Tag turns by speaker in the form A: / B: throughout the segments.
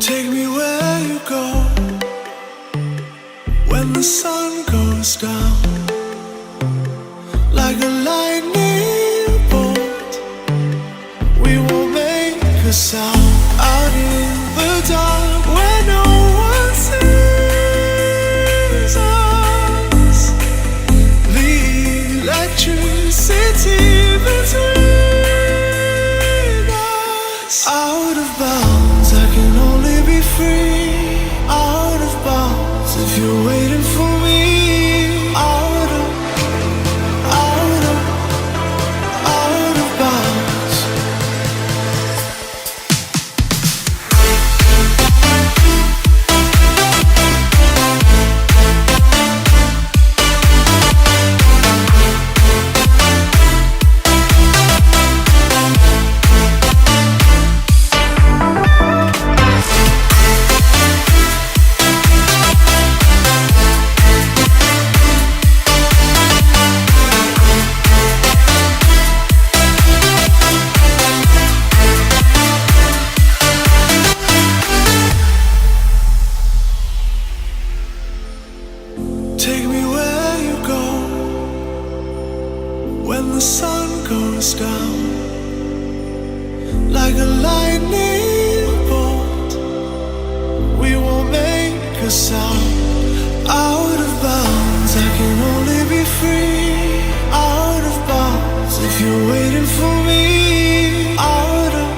A: Take me where you go when the sun goes down, like a lightning bolt. We will make a sound out in the dark where no one sees us. The electricity between us. Out of bounds, I can only be free. Out of bounds, if you're waiting for me. Out of bounds. Take me where you go when the sun goes down, like a lightning bolt. We will make a sound. Out of bounds, I can only be free. Out of bounds, if you're waiting for me. Out of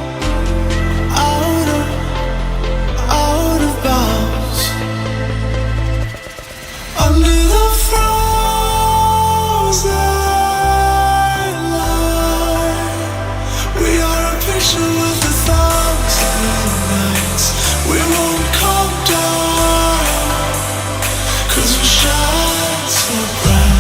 A: bounds. Under the frozen light, we are a picture of 1,000 nights. We won't come down, 'cause we shine so bright.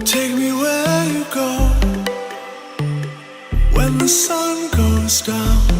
A: Take me where you go the sun goes down.